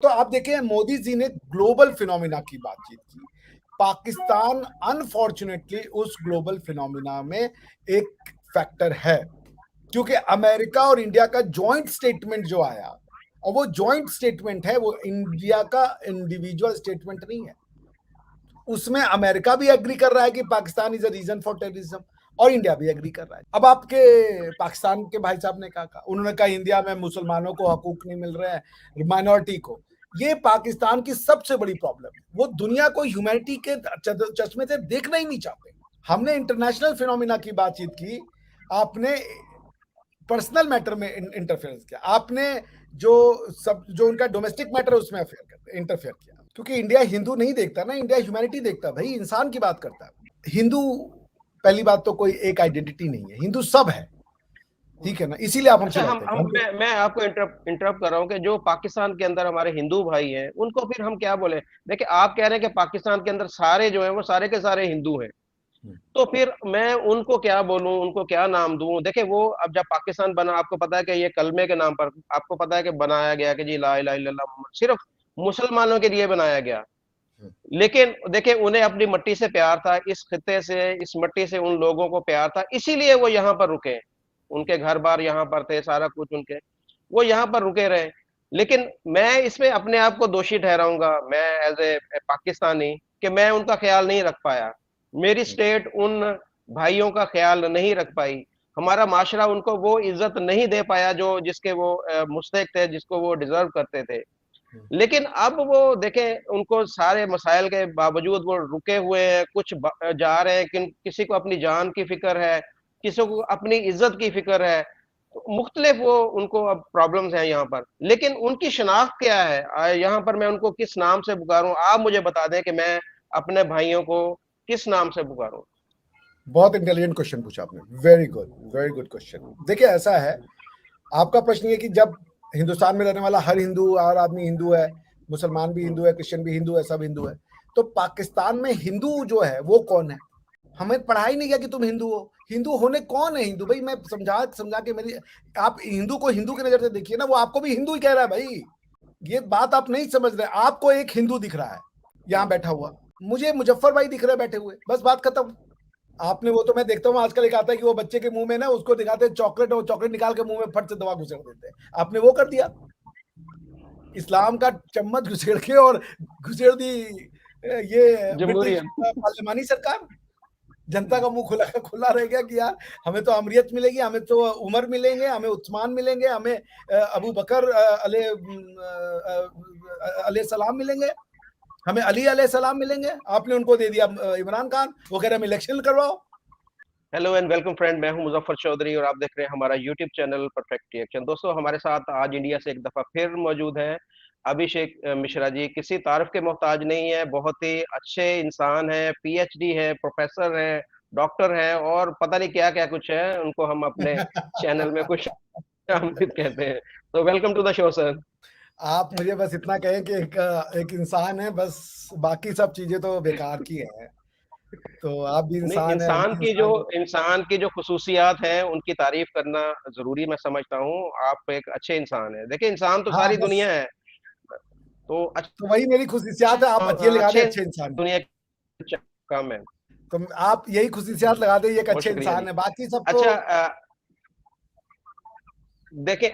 तो आप देखें मोदी जी ने ग्लोबल फिनोमिना की बातचीत की। पाकिस्तान अनफॉर्चुनेटली उस ग्लोबल फिनोमिना में एक फैक्टर है, क्योंकि अमेरिका और इंडिया का जॉइंट स्टेटमेंट जो आया, और वो जॉइंट स्टेटमेंट है, वो इंडिया का इंडिविजुअल स्टेटमेंट नहीं है। उसमें अमेरिका भी एग्री कर रहा है कि Pakistan is a reason for terrorism, और इंडिया भी एग्री कर रहा है। अब आपके पाकिस्तान के भाई साहब ने कहा, उन्होंने कहा इंडिया में मुसलमानों को हकूक नहीं मिल रहे हैं, माइनॉरिटी को। ये पाकिस्तान की सबसे बड़ी प्रॉब्लम है। वो दुनिया को ह्यूमैनिटी के चश्मे से देखना ही नहीं चाहते। हमने इंटरनेशनल फिनोमिना की बातचीत की, आपने पर्सनल मैटर में इंटरफेरेंस किया, आपने जो उनका डोमेस्टिक मैटर है उसमें इंटरफेयर किया। क्योंकि इंडिया हिंदू नहीं देखता ना, इंडिया ह्यूमैनिटी देखता है, भाई इंसान की बात करता है। हिंदू पहली बात तो कोई एक आइडेंटिटी नहीं है, हिंदू सब है, ठीक है ना, इसीलिए आप हमसे अच्छा, लड़ते हैं। मैं आपको इंटरप्ट कर रहा हूँ कि जो पाकिस्तान के अंदर हमारे हिंदू भाई हैं उनको फिर हम क्या बोले। देखिए, आप कह रहे हैं कि पाकिस्तान के अंदर सारे जो हैं वो सारे के सारे हिंदू हैं, तो फिर मैं उनको क्या बोलूं, उनको क्या नाम दूं। देखिए, वो अब जब पाकिस्तान बना, आपको पता है कि ये कलमे के नाम पर आपको पता है कि बनाया गया कि जी ला इलाहा इल्लल्लाह मोहम्मद, सिर्फ मुसलमानों के लिए बनाया गया। लेकिन देखिए, उन्हें अपनी मट्टी से प्यार था, इस खित्ते से, इस मट्टी से उन लोगों को प्यार था, इसीलिए वो यहाँ पर रुके। उनके घर बार यहाँ पर थे, सारा कुछ उनके, वो यहाँ पर रुके रहे। लेकिन मैं इसमें अपने आप को दोषी ठहराऊंगा, मैं एज ए पाकिस्तानी, कि मैं उनका ख्याल नहीं रख पाया। मेरी स्टेट उन भाइयों का ख्याल नहीं रख पाई। हमारा माशरा उनको वो इज्जत नहीं दे पाया जो जिसके वो मुस्तहिक थे, जिसको वो डिजर्व करते थे। लेकिन अब वो देखें, उनको सारे मसाइल के बावजूद वो रुके हुए हैं, कुछ जा रहे हैं, किसी को अपनी जान की फिक्र है, किसी को अपनी इज्जत की फिक्र है। तो मुख्तलिफ वो उनको अब प्रॉब्लम्स हैं यहाँ पर। लेकिन उनकी शनाख्त क्या है, यहाँ पर मैं उनको किस नाम से पुकारूं? आप मुझे बता दें कि मैं अपने भाइयों को किस नाम से पुकारूं। बहुत इंटेलिजेंट क्वेश्चन पूछा आपने, वेरी गुड क्वेश्चन। देखिए, ऐसा है, आपका प्रश्न ये कि जब हिंदुस्तान में रहने वाला हर हिंदू और आदमी हिंदू है, मुसलमान भी हिंदू है, क्रिश्चियन भी हिंदू है, सब हिंदू है, तो पाकिस्तान में हिंदू जो है वो कौन है? हमें पढ़ा ही नहीं गया कि तुम हिंदू हो। हिंदू होने कौन है हिंदू? भाई मैं समझा समझा के मेरी, आप हिंदू को हिंदू की नजर से देखिए ना, वो आपको भी हिंदू ही कह रहा है भाई। ये बात आप नहीं समझ रहे। आपको एक हिंदू दिख रहा है यहाँ बैठा हुआ, मुझे मुजफ्फर भाई दिख रहे हैं बैठे हुए, बस बात खत्म। आपने वो तो मैं देखता हूँ आजकल एक आता है कि वो बच्चे के मुंह में ना उसको दिखाते हैं चॉकलेट, और चॉकलेट निकाल के मुंह में फट से दवा घुसेड़ देते हैं। आपने वो कर दिया, इस्लाम का चम्मच घुसेड़ के, और घुसेड़ दी ये ब्रिटिश जमहूरियत। पार्लिमानी सरकार। जनता का मुंह खुला खुला रह गया कि यार हमें तो अमरियत मिलेगी, हमें तो उमर मिलेंगे, हमें उस्मान मिलेंगे, हमें अबू बकर अले सलाम मिलेंगे, हमें अली अलैहि सलाम मिलेंगे। आपने उनको दे दिया इमरान खान, वो कह रहे हम इलेक्शन करवाओ। हेलो एंड वेलकम फ्रेंड, मैं हूं मुजफ्फर चौधरी और आप देख रहे हैं हमारा यूट्यूब चैनल परफेक्ट रिएक्शन। दोस्तों, हमारे साथ आज इंडिया से एक दफा फिर मौजूद हैं अभिषेक मिश्रा जी। किसी तारीफ के मोहताज नहीं है, बहुत ही अच्छे इंसान हैं, पीएचडी है, प्रोफेसर है, डॉक्टर है, और पता नहीं क्या क्या कुछ है। उनको हम अपने चैनल में कुछ शामिल कहते हैं। तो welcome to the show sir. आप मुझे बस इतना कहें कि एक इंसान है बस, बाकी सब चीजें तो बेकार की है। तो आप भी नहीं, इंसान है, हम भी इंसान है। इंसान की जो खुसूसियात हैं उनकी तारीफ करना जरूरी मैं समझता हूँ। आप एक अच्छे इंसान हैं। देखिए, इंसान तो हाँ सारी बस, दुनिया है, तो तो वही मेरी खुशियात है, आप अच्छे लगा दें, अच्छे अच्छे इंसान है। दुनिया की कम है। तो आप यही खुशियात लगा दें, ये एक बहुत अच्छे शुक्रिया इंसान जी। है, बाकी सब तो। अच्छा, देखे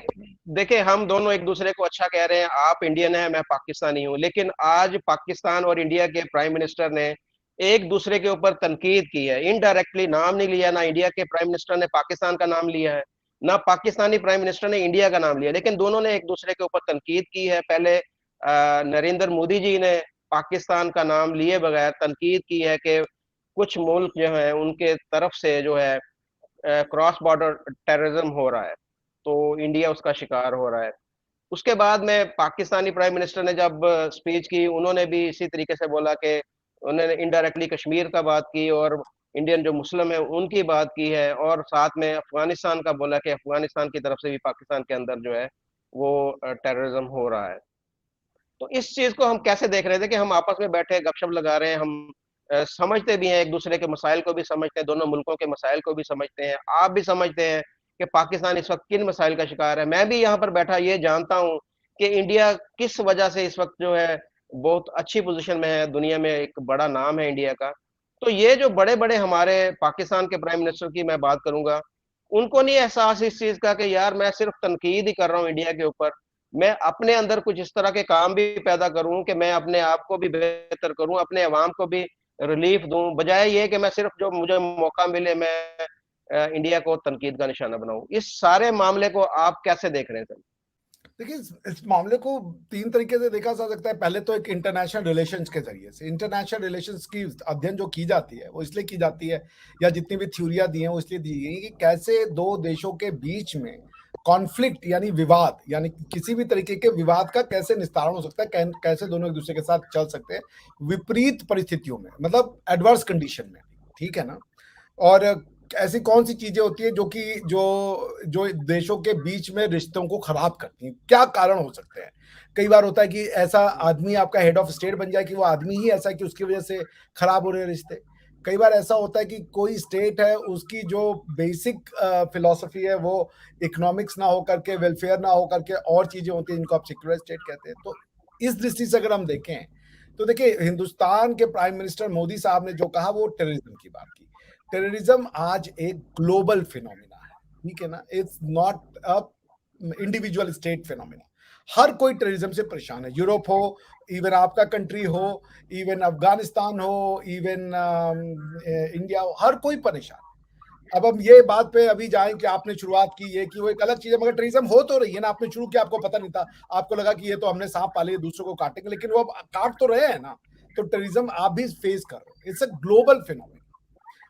देखे, हम दोनों एक दूसरे को अच्छा कह रहे हैं। आप इंडियन हैं, मैं पाकिस्तानी हूं, लेकिन आज पाकिस्तान और इंडिया के प्राइम मिनिस्टर ने एक दूसरे के ऊपर तनकीद की है। इनडायरेक्टली नाम नहीं लिया, ना इंडिया के प्राइम मिनिस्टर ने पाकिस्तान का नाम लिया है, ना पाकिस्तानी प्राइम मिनिस्टर ने इंडिया का नाम लिया, लेकिन दोनों ने एक दूसरे के ऊपर तनकीद की है। पहले नरेंद्र मोदी जी ने पाकिस्तान का नाम लिए बगैर तनकीद की है कि कुछ मुल्क जो है उनके तरफ से जो है क्रॉस बॉर्डर टेररिज्म हो रहा है, तो इंडिया उसका शिकार हो रहा है। उसके बाद में पाकिस्तानी प्राइम मिनिस्टर ने जब स्पीच की, उन्होंने भी इसी तरीके से बोला कि उन्होंने इनडायरेक्टली कश्मीर का बात की और इंडियन जो मुस्लिम है उनकी बात की है, और साथ में अफगानिस्तान का बोला कि अफगानिस्तान की तरफ से भी पाकिस्तान के अंदर जो है वो टेररिज्म हो रहा है। तो इस चीज को हम कैसे देख रहे थे कि हम आपस में बैठे गपशप लगा रहे हैं, हम समझते भी हैं, एक दूसरे के मसाइल को भी समझते हैं, दोनों मुल्कों के मसाइल को भी समझते हैं। आप भी समझते हैं कि पाकिस्तान इस वक्त किन मसाइल का शिकार है। मैं भी यहाँ पर बैठा ये जानता हूँ कि इंडिया किस वजह से इस वक्त जो है बहुत अच्छी पोजीशन में है, दुनिया में एक बड़ा नाम है इंडिया का। तो ये जो बड़े बड़े हमारे पाकिस्तान के प्राइम मिनिस्टर की मैं बात करूंगा, उनको नहीं एहसास इस चीज का कि यार मैं सिर्फ तनकीद ही कर रहा हूँ इंडिया के ऊपर, मैं अपने अंदर कुछ इस तरह के काम भी पैदा करूं कि मैं अपने आप को भी बेहतर करूं, अपने अवाम को भी रिलीफ दूं, बजाय ये कि मैं सिर्फ जो मुझे मौका मिले मैं इंडिया को तनकीद का निशाना बनाऊं। इस सारे मामले को आप कैसे देख रहे हैं सर? देखिए, इस मामले को तीन तरीके से देखा जा सकता है। पहले तो एक इंटरनेशनल रिलेशंस के जरिए से, इंटरनेशनल रिलेशंस की अध्ययन जो की जाती है वो इसलिए की जाती है, या जितनी भी थ्योरियां दी हैं वो इसलिए दी गई कि कैसे दो देशों के बीच में कॉन्फ्लिक्ट यानी विवाद, यानी किसी भी तरीके के विवाद का कैसे निस्तारण हो सकता है, कैसे दोनों एक दूसरे के साथ चल सकते हैं विपरीत परिस्थितियों में, मतलब एडवर्स कंडीशन में, ठीक है ना। और ऐसी कौन सी चीजें होती है जो कि जो देशों के बीच में रिश्तों को खराब करती हैं, क्या कारण हो सकते हैं। कई बार होता है कि ऐसा आदमी आपका हेड ऑफ स्टेट बन जाए कि वो आदमी ही ऐसा है कि उसकी वजह से खराब हो रहे रिश्ते। कई बार ऐसा होता है कि कोई स्टेट है, उसकी जो बेसिक फिलॉसफी है वो इकोनॉमिक्स ना हो करके, वेलफेयर ना हो करके और चीजें होती हैं जिनको आप सेक्युलर स्टेट कहते हैं। तो इस दृष्टि से अगर हम देखें तो देखिए, हिंदुस्तान के प्राइम मिनिस्टर मोदी साहब ने जो कहा वो टेररिज्म की बात की। टेररिज्म आज एक ग्लोबल फिनोमिना है, ठीक है ना। It's not a individual state phenomena. हर कोई टेररिज्म से परेशान है, यूरोप हो, इवन आपका कंट्री हो, इवन अफगानिस्तान हो, इवन इंडिया हो, हर कोई परेशान। अब हम ये बात पे अभी जाएं कि आपने शुरुआत की है कि वो एक अलग चीज है, मगर टेररिज्म हो तो रही है ना। आपने शुरू किया, आपको पता नहीं था, आपको लगा कि ये तो हमने सांप पाले दूसरों को काटेंगे, लेकिन वो अब काट तो रहे हैं ना। तो टेररिज्म आप भी फेस कर रहे हो, इट्स अ ग्लोबल फिनोमिना।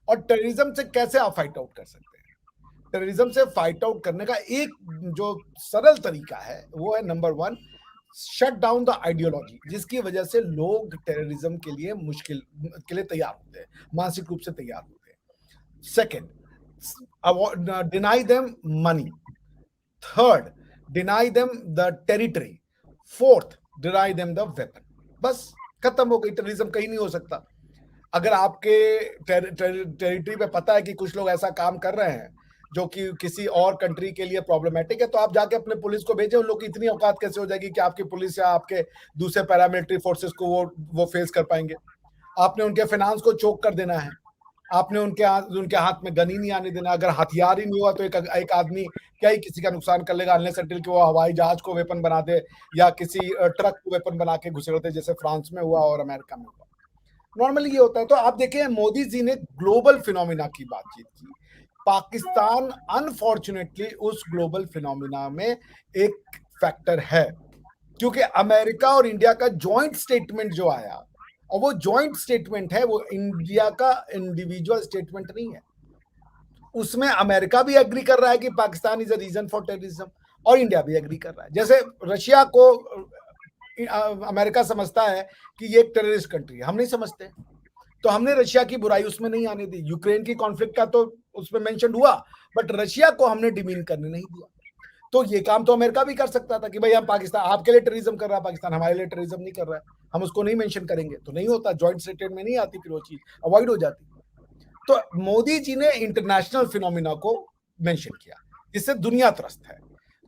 और टेररिज्म से कैसे आप फाइट आउट कर सकते हैं? टेररिज्म से फाइट आउट करने का एक जो सरल तरीका है वो है, number one, shut down the ideology, जिसकी वजह से लोग टेररिज्म के लिए मुश्किल के लिए तैयार होते हैं, मानसिक रूप से तैयार होते हैं। Second, deny them money. Third, deny them the territory. Fourth, deny them the weapon. बस खत्म हो गई, टेररिज्म कहीं नहीं हो सकता। अगर आपके टेरिटरी पे पता है कि कुछ लोग ऐसा काम कर रहे हैं जो कि किसी और कंट्री के लिए प्रॉब्लमेटिक है, तो आप जाके अपने पुलिस को भेजें। उन लोग की इतनी औकात कैसे हो जाएगी कि आपकी पुलिस या आपके दूसरे पैरामिलिट्री फोर्सेस को वो फेस कर पाएंगे? आपने उनके फाइनेंस को चोक कर देना है, आपने उनके हाथ में गन ही नहीं आने देना। अगर हथियार ही नहीं हुआ तो एक आदमी क्या ही किसी का नुकसान कर लेगा, अनलेस अनटिल कि वो हवाई जहाज को वेपन बना दे या किसी ट्रक को वेपन बना के घुसेड़ दे, जैसे फ्रांस में हुआ और अमेरिका में हुआ। नॉर्मली ये होता है। तो आप देखें, मोदी जी ने ग्लोबल फिनोमिना की बातचीत की। पाकिस्तान अनफॉर्चुनेटली उस ग्लोबल फिनोमिना में एक फैक्टर है, क्योंकि अमेरिका और इंडिया का जॉइंट स्टेटमेंट जो आया, और वो जॉइंट स्टेटमेंट है, वो इंडिया का इंडिविजुअल स्टेटमेंट नहीं है। उसमें अमेरिका भी एग्री कर रहा है कि Pakistan is a reason for terrorism, और इंडिया भी एग्री कर रहा है। जैसे रशिया को अमेरिका समझता है कि ये एक टेररिस्ट कंट्री है, हम नहीं समझते, तो हमने रशिया की बुराई उसमें नहीं आने दी। यूक्रेन की कॉन्फ्लिक्ट का तो उसमें मेंशन हुआ, बट रशिया को हमने डिमीन करने नहीं दिया। तो ये काम तो अमेरिका भी कर सकता था कि भाई हम पाकिस्तान आपके लिए टेररिज्म कर रहा है, पाकिस्तान हमारे लिए टेररिज्म नहीं कर रहा है, हम उसको नहीं मेंशन करेंगे। तो नहीं होता, जॉइंट स्टेटमेंट में नहीं आती, फिर वो चीज अवॉइड हो जाती। तो मोदी जी ने इंटरनेशनल फिनोमिना को मेंशन किया, जिससे दुनिया त्रस्त है,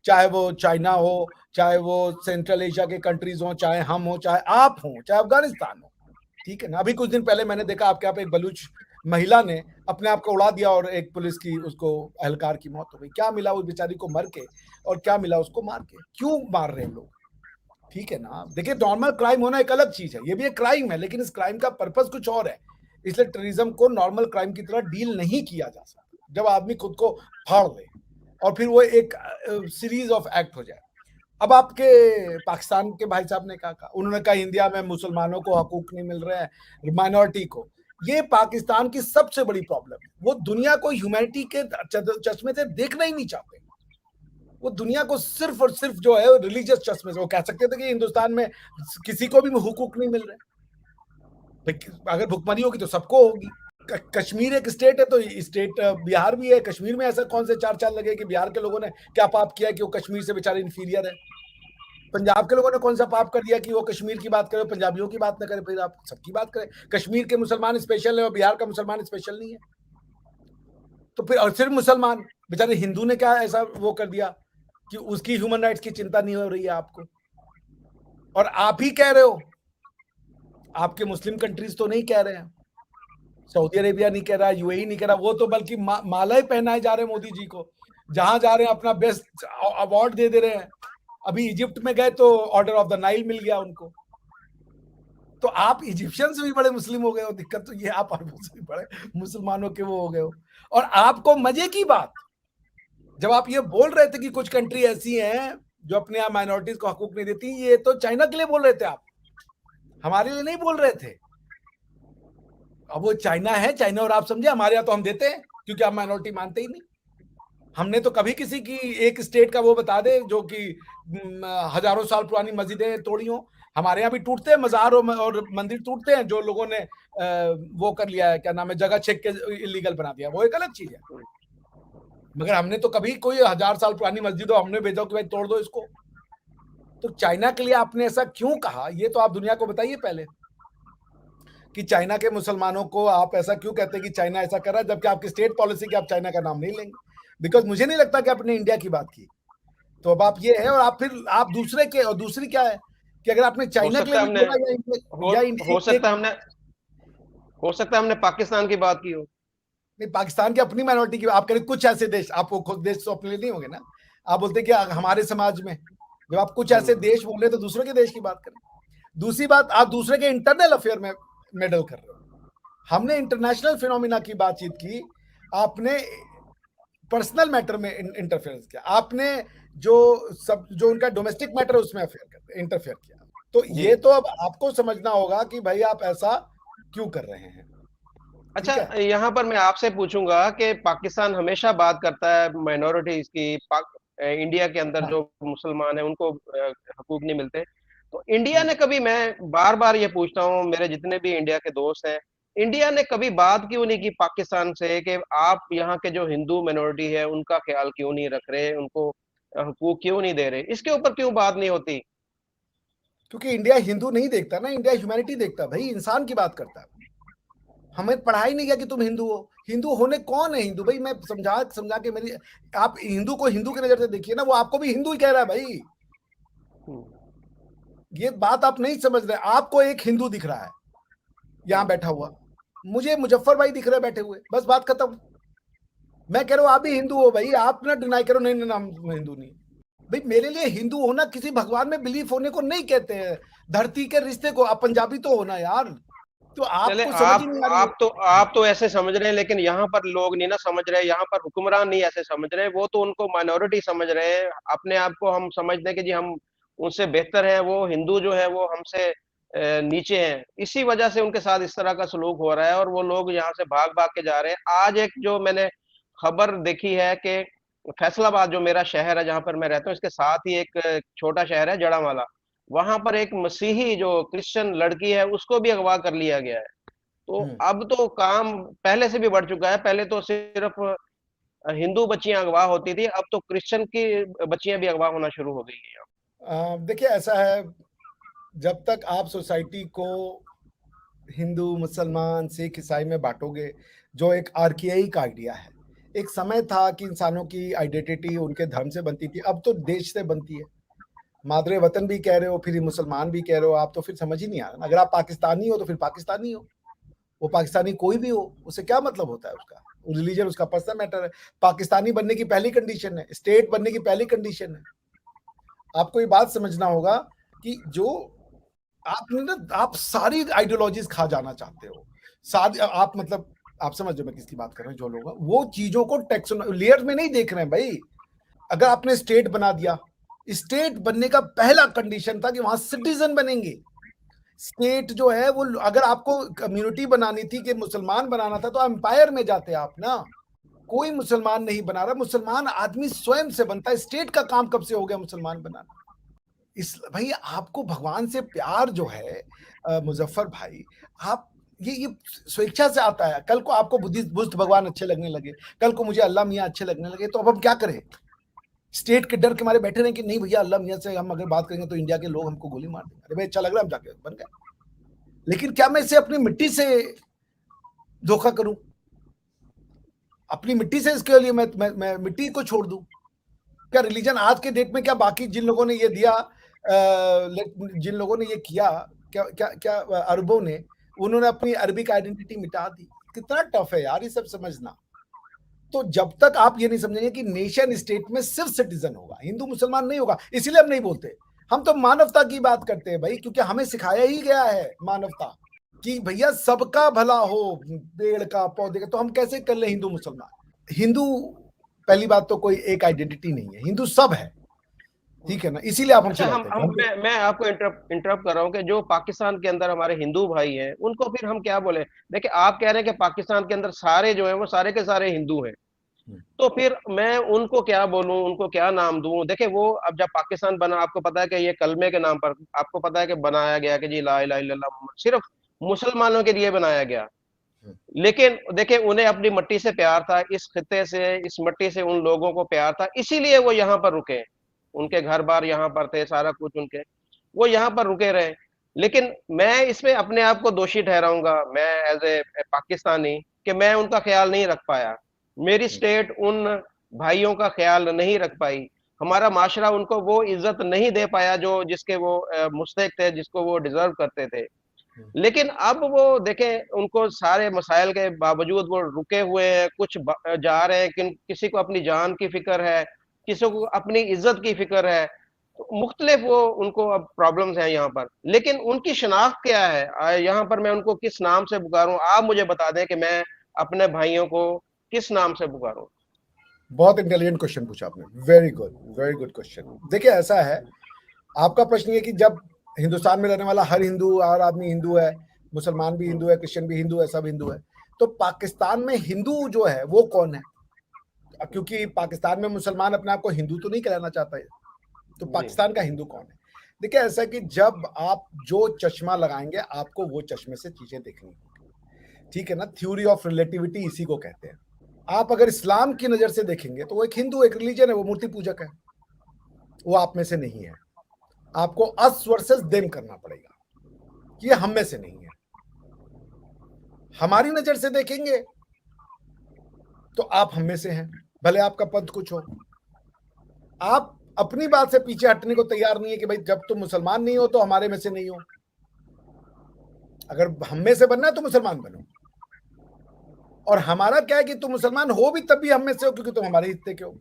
चाहे वो चाइना हो, चाहे वो सेंट्रल एशिया के कंट्रीज हो, चाहे हम हो, चाहे आप हो, चाहे अफगानिस्तान हो, ठीक है ना। अभी कुछ दिन पहले मैंने देखा आपके यहाँ पे एक बलूच महिला ने अपने आप को उड़ा दिया और एक पुलिस की उसको एहलकार की मौत हो गई। क्या मिला उस बेचारी को मर के, और क्या मिला उसको मार के? क्यों मार रहे हैं लोग? ठीक है ना। देखिए, नॉर्मल क्राइम होना एक अलग चीज है, ये भी एक क्राइम है, लेकिन इस क्राइम का पर्पस कुछ और है। इसलिए टेररिज्म को नॉर्मल क्राइम की तरह डील नहीं किया जा सकता। जब आदमी खुद को फाड़ दे और फिर वो एक सीरीज ऑफ एक्ट हो जाए। अब आपके पाकिस्तान के भाई साहब ने क्या कहा? उन्होंने कहा इंडिया में मुसलमानों को हकूक नहीं मिल रहे हैं, माइनॉरिटी को। ये पाकिस्तान की सबसे बड़ी प्रॉब्लम है। वो दुनिया को ह्यूमैनिटी के चश्मे से देखना ही नहीं चाहते। वो दुनिया को सिर्फ और सिर्फ जो है रिलीजियस चश्मे से, वो कह सकते थे कि हिंदुस्तान में किसी को भी हुकूक नहीं मिल रहे। अगर भुखमरी होगी तो सबको होगी। कश्मीर एक स्टेट है, तो स्टेट बिहार भी है। कश्मीर में ऐसा कौन से चार चांद लगे कि बिहार के लोगों ने क्या पाप किया कि वो कश्मीर से बेचारे इंफीरियर है? पंजाब के लोगों ने कौन सा पाप कर दिया कि वो कश्मीर की बात करे, पंजाबियों की बात ना करे? फिर आप सबकी बात करें। कश्मीर के मुसलमान स्पेशल है और बिहार का मुसलमान स्पेशल नहीं है। तो फिर और सिर्फ मुसलमान, बेचारे हिंदू ने क्या ऐसा वो कर दिया कि उसकी ह्यूमन राइट्स की चिंता नहीं हो रही है आपको? और आप ही कह रहे हो, आपके मुस्लिम कंट्रीज तो नहीं कह रहे हैं, सऊदी अरेबिया नहीं कह रहा, यूएई नहीं कह रहा, वो तो बल्कि माला ही पहनाए जा रहे हैं मोदी जी को, जहां जा रहे हैं अपना बेस्ट अवार्ड दे दे रहे हैं। अभी इजिप्ट में गए तो ऑर्डर ऑफ द नाइल मिल गया उनको। तो आप इजिप्शियंस भी बड़े मुस्लिम हो गए हो, दिक्कत तो ये आप अरबों से भी बड़े मुसलमानों के वो हो गए हो। और आपको मजे की बात, जब आप ये बोल रहे थे कि कुछ कंट्री ऐसी हैं जो अपने यहाँ माइनॉरिटीज को हकूक नहीं देती, ये तो चाइना के लिए बोल रहे थे आप, हमारे लिए नहीं बोल रहे थे। अब वो चाइना है, चाइना और आप समझे, हमारे यहाँ तो हम देते हैं क्योंकि आप माइनॉरिटी मानते ही नहीं। हमने तो कभी किसी की एक स्टेट का वो बता दे जो कि हजारों साल पुरानी मस्जिदें तोड़ी हो, हमारे यहाँ भी टूटते हैं मजार और मंदिर टूटते हैं, जो लोगों ने वो कर लिया है, क्या नाम है, जगह छेक के इलीगल बना दिया, वो एक अलग चीज है। मगर हमने तो कभी कोई 1000 साल पुरानी मस्जिद हो हमने भेजा कि भाई तोड़ दो इसको। तो चाइना के लिए आपने ऐसा क्यों कहा, ये तो आप दुनिया को बताइए पहले, कि चाइना के मुसलमानों को आप ऐसा क्यों कहते हैं कि चाइना ऐसा कर रहा है, जबकि आपकी स्टेट पॉलिसी की आप चाइना का नाम नहीं लेंगे। बिकॉज मुझे नहीं लगता कि आपने इंडिया की बात की। तो अब आप ये है, और आप फिर आप दूसरे के, और दूसरी क्या है कि अगर आपने चाइना के लिए नहीं बोला या हो सकता है हमने पाकिस्तान की बात की हो। नहीं, पाकिस्तान की अपनी माइनॉरिटी की आप करें, कुछ ऐसे देश, आपको खुद देश तो अपने लिए नहीं होंगे ना, आप बोलते कि हमारे समाज में, जब आप कुछ ऐसे देश बोले तो दूसरे के देश की बात करें। दूसरी बात, आप दूसरे के इंटरनल अफेयर में मेडल कर रहे हो। हमने इंटरनेशनल फिनोमिना की बातचीत की, आपने पर्सनल मैटर में इंटरफेरेंस किया, आपने जो उनका डोमेस्टिक मैटर है उसमें इंटरफेयर किया। तो ये तो अब आपको समझना होगा कि भाई आप ऐसा क्यों कर रहे हैं। अच्छा, यहाँ पर मैं आपसे पूछूंगा कि पाकिस्तान हमेशा बात करता है माइनॉरिटीज की, इंडिया के अंदर जो मुसलमान है उनको हकूक नहीं मिलते। तो इंडिया ने कभी, मैं बार बार ये पूछता हूँ, मेरे जितने भी इंडिया के दोस्त हैं, इंडिया ने कभी बात क्यों नहीं की पाकिस्तान से कि आप यहाँ के जो हिंदू माइनॉरिटी है उनका ख्याल क्यों नहीं रख रहे, उनको हकूक क्यों नहीं दे रहे, इसके ऊपर क्यों बात नहीं होती? क्योंकि इंडिया हिंदू नहीं देखता ना, इंडिया ह्यूमैनिटी देखता, भाई इंसान की बात करता है। हमें पढ़ाई नहीं किया कि तुम हिंदू हो, हिंदू होने कौन है हिंदू, भाई मैं समझा समझा के मेरी, आप हिंदू को हिंदू की नजर से देखिए ना, वो आपको भी हिंदू ही कह रहा है भाई। ये बात आप नहीं समझ रहे, आपको एक हिंदू दिख रहा है यहां बैठा हुआ, मुझे मुजफ्फर भाई दिख रहे बैठे हुए, बस बात खत्म। मैं कह रहा हूं आप भी हिंदू हो भाई, आप ना डिनाई करो, नहीं नहीं हम हिंदू नहीं। भाई मेरे लिए हिंदू होना किसी भगवान में बिलीफ होने को नहीं कहते हैं, धरती के रिश्ते को, आप पंजाबी तो होना यार। तो आपको समझ ही नहीं आ रही है। आप तो ऐसे समझ रहे हैं, लेकिन यहाँ पर लोग नहीं ना समझ रहे, यहाँ पर हुक्मरान नहीं ऐसे समझ रहे, वो तो उनको माइनॉरिटी समझ रहे हैं, अपने आप को हम समझते हैं कि जी हम उनसे बेहतर है, वो हिंदू जो है वो हमसे नीचे हैं, इसी वजह से उनके साथ इस तरह का सलूक हो रहा है और वो लोग यहाँ से भाग भाग के जा रहे हैं। आज एक जो मैंने खबर देखी है कि फैसलाबाद जो मेरा शहर है जहां पर मैं रहता हूँ, इसके साथ ही एक छोटा शहर है जड़ावाला, वहां पर एक मसीही जो क्रिश्चियन लड़की है उसको भी अगवा कर लिया गया है। तो अब तो काम पहले से भी बढ़ चुका है, पहले तो सिर्फ हिंदू बच्चियां अगवा होती थी, अब तो क्रिश्चियन की बच्चियां भी अगवा होना शुरू हो गई है। देखिए ऐसा है, जब तक आप सोसाइटी को हिंदू मुसलमान सिख ईसाई में बांटोगे, जो एक आर्कियाइक आइडिया है, एक समय था कि इंसानों की आइडेंटिटी उनके धर्म से बनती थी, अब तो देश से बनती है। मादरे वतन भी कह रहे हो, फिर मुसलमान भी कह रहे हो, आप तो फिर समझ ही नहीं आ रहा। अगर आप पाकिस्तानी हो तो फिर पाकिस्तानी हो, वो पाकिस्तानी कोई भी हो, उससे क्या मतलब होता है उसका, रिलीजन उसका पर्सनल मैटर है। पाकिस्तानी बनने की पहली कंडीशन है, स्टेट बनने की पहली कंडीशन है। आपको ये बात समझना होगा कि जो आपने ना, आप सारी आइडियोलॉजीज खा जाना चाहते हो, सारी आप मतलब आप समझ रहे हो मैं किसकी बात कर रहा हूँ, जो लोग वो चीजों को टेक्सोन लेयर में नहीं देख रहे हैं भाई। अगर आपने स्टेट बना दिया, स्टेट बनने का पहला कंडीशन था कि वहां सिटीजन बनेंगे। स्टेट जो है वो, अगर आपको कम्युनिटी बनानी थी कि मुसलमान बनाना था तो एम्पायर में जाते आप ना, कोई मुसलमान नहीं बना रहा, मुसलमान आदमी स्वयं से बनता है। स्टेट का काम कब से हो गया मुसलमान बनाना? इस भाई आपको भगवान से प्यार जो है मुजफ्फर भाई, आप ये स्वेच्छा से आता है। कल को आपको बुद्ध भगवान अच्छे लगने लगे, कल को मुझे अल्लाह मियाँ अच्छे लगने लगे, तो अब हम क्या करें? स्टेट के डर के मारे बैठे रहे कि नहीं भैया अल्लाह मियाँ से हम अगर बात करेंगे तो इंडिया के लोग हमको गोली मार देंगे, अरे भाई अच्छा लग रहा है हम जाके बन गए। लेकिन क्या मैं इसे अपनी मिट्टी से धोखा करूं? अपनी मिट्टी से इसके लिए मैं मिट्टी को छोड़ दूं? क्या रिलीजन आज के डेट में, क्या बाकी जिन लोगों ने ये दिया जिन लोगों ने ये किया, क्या क्या क्या अरबों ने, उन्होंने अपनी अरबिक आइडेंटिटी मिटा दी। कितना टफ है यार ये सब समझना। तो जब तक आप ये नहीं समझेंगे कि नेशन स्टेट में सिर्फ सिटीजन होगा, हिंदू मुसलमान नहीं होगा, इसीलिए हम नहीं बोलते। हम तो मानवता की बात करते हैं भाई, क्योंकि हमें सिखाया ही गया है मानवता कि भैया सबका भला हो, पेड़ का पौधे का। तो हम कैसे कर ले हिंदू मुसलमान? हिंदू पहली बात तो कोई एक आइडेंटिटी नहीं है, हिंदू सब है, ठीक है ना? इसीलिए आप हमसे अच्छा, लड़ते हैं। मैं आपको इंटरप्ट कर रहा हूँ कि जो पाकिस्तान के अंदर हमारे हिंदू भाई हैं उनको फिर हम क्या बोले? देखिए, आप कह रहे हैं कि पाकिस्तान के अंदर सारे जो है वो सारे के सारे हिंदू हैं, तो फिर मैं उनको क्या बोलूं, उनको क्या नाम दूं? देखिए, वो अब जब पाकिस्तान बना, आपको पता है कि ये कलमे के नाम पर आपको पता है कि बनाया गया कि जी ला इलाहा इल्लल्लाह मुहम्मद, सिर्फ मुसलमानों के लिए बनाया गया। लेकिन देखिए, उन्हें अपनी मट्टी से प्यार था, इस खित्ते से, इस मट्टी से उन लोगों को प्यार था, इसीलिए वो यहाँ पर रुके। उनके घर बार यहाँ पर थे, सारा कुछ उनके, वो यहाँ पर रुके रहे। लेकिन मैं इसमें अपने आप को दोषी ठहराऊंगा, मैं एज ए पाकिस्तानी, कि मैं उनका ख्याल नहीं रख पाया। मेरी स्टेट उन भाइयों का ख्याल नहीं रख पाई। हमारा माशरा उनको वो इज्जत नहीं दे पाया जो जिसके वो मुस्तहिक थे, जिसको वो डिजर्व करते थे। लेकिन अब वो देखें, उनको सारे मसाइल के बावजूद वो रुके हुए हैं, कुछ जा रहे हैं, किसी को अपनी जान की फिक्र है, किसी को अपनी इज्जत की फिक्र है। तो मुख्तलिफ वो उनको अब प्रॉब्लम्स हैं यहाँ पर, लेकिन उनकी शनाख्त क्या है? यहाँ पर मैं उनको किस नाम से पुकारूं? आप मुझे बता दें कि मैं अपने भाइयों को किस नाम से पुकारूं? बहुत इंटेलिजेंट क्वेश्चन पूछा आपने, वेरी गुड क्वेश्चन। देखिए, ऐसा है, आपका प्रश्न ये कि जब हिंदुस्तान में रहने वाला हर हिंदू और आदमी हिंदू है, मुसलमान भी हिंदू है, क्रिश्चियन भी हिंदू है, सब हिंदू है, तो पाकिस्तान में हिंदू जो है वो कौन है? क्योंकि पाकिस्तान में मुसलमान अपने आप को हिंदू तो नहीं कहलाना चाहता है, तो पाकिस्तान का हिंदू कौन है? देखिए, ऐसा कि जब आप जो चश्मा लगाएंगे आपको वो चश्मे से चीजें देखनी होगी, ठीक है ना? थ्योरी ऑफ रिलेटिविटी इसी को कहते हैं। आप अगर इस्लाम की नजर से देखेंगे तो वो एक हिंदू, एक रिलीजन है, वो मूर्ति पूजक है, वो आप में से नहीं है। आपको अस वर्सेस देम करना पड़ेगा, ये हम में से नहीं है। हमारी नजर से देखेंगे तो आप हम में से हैं, भले आपका पंथ कुछ हो। आप अपनी बात से पीछे हटने को तैयार नहीं है कि भाई जब तुम मुसलमान नहीं हो तो हमारे में से नहीं हो। अगर हम में से बनना है तो मुसलमान बनो, और हमारा क्या है कि तुम मुसलमान हो भी तब भी हम में से हो, क्योंकि तुम हमारे हिस्से के हो।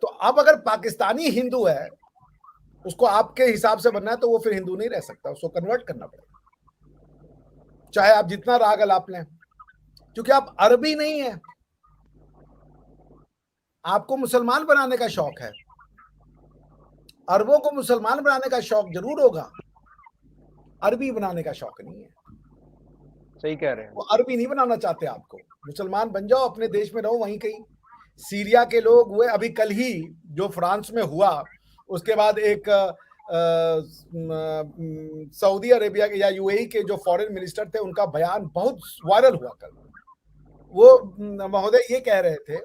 तो अब अगर पाकिस्तानी हिंदू है, उसको आपके हिसाब से बनना है, तो वो फिर हिंदू नहीं रह सकता, उसको कन्वर्ट करना पड़ेगा, चाहे आप जितना राग अलाप लें, क्योंकि आप अरबी नहीं है। आपको मुसलमान बनाने का शौक है, अरबों को मुसलमान बनाने का शौक जरूर होगा, अरबी बनाने का शौक नहीं है। सही कह रहे हैं। वो अरबी नहीं बनाना चाहते आपको, मुसलमान बन जाओ, अपने देश में रहो, वहीं कहीं। सीरिया के लोग हुए, अभी कल ही जो फ्रांस में हुआ, उसके बाद एक सऊदी अरेबिया के या यूएई के जो फॉरेन मिनिस्टर थे, उनका बयान बहुत वायरल हुआ कल। वो महोदय ये कह रहे थे,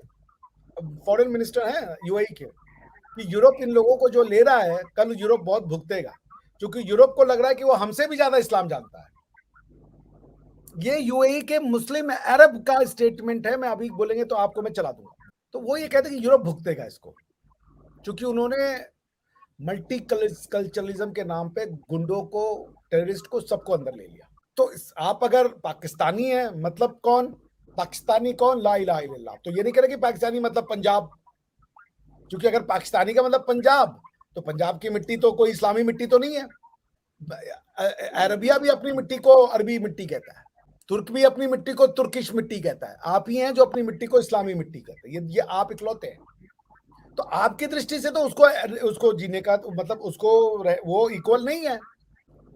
फॉरेन मिनिस्टर हैं यूएई के, कि यूरोप इन लोगों को जो ले रहा है, कल यूरोप बहुत भुगतेगा, क्योंकि यूरोप को लग रहा है कि वो हमसे भी ज्यादा इस्लाम जानता है। ये यूएई के मुस्लिम अरब का स्टेटमेंट है, मैं अभी बोलेंगे तो आपको मैं चला दूंगा। तो वो ये कहते हैं कि यूरोप भुगतेगा इसको, क्योंकि उन्होंने मल्टी कल्चरलिज्म के नाम पे गुंडों को, टेररिस्ट को, सबको अंदर ले लिया। तो आप अगर पाकिस्तानी है, मतलब कौन पाकिस्तानी, कौन? ला इलाहा इल्लल्लाह। तो ये नहीं कह रहे कि पाकिस्तानी मतलब पंजाब, क्योंकि अगर पाकिस्तानी का मतलब पंजाब, तो पंजाब की मिट्टी तो कोई इस्लामी मिट्टी तो नहीं है। अरबिया भी अपनी मिट्टी को अरबी मिट्टी कहता है, तुर्क भी अपनी मिट्टी को तुर्किश मिट्टी कहता है। आप ही हैं जो अपनी मिट्टी को इस्लामी मिट्टी कहते हैं, ये आप इकलौते हैं। तो आपकी दृष्टि से तो उसको जीने का मतलब उसको वो इक्वल नहीं है।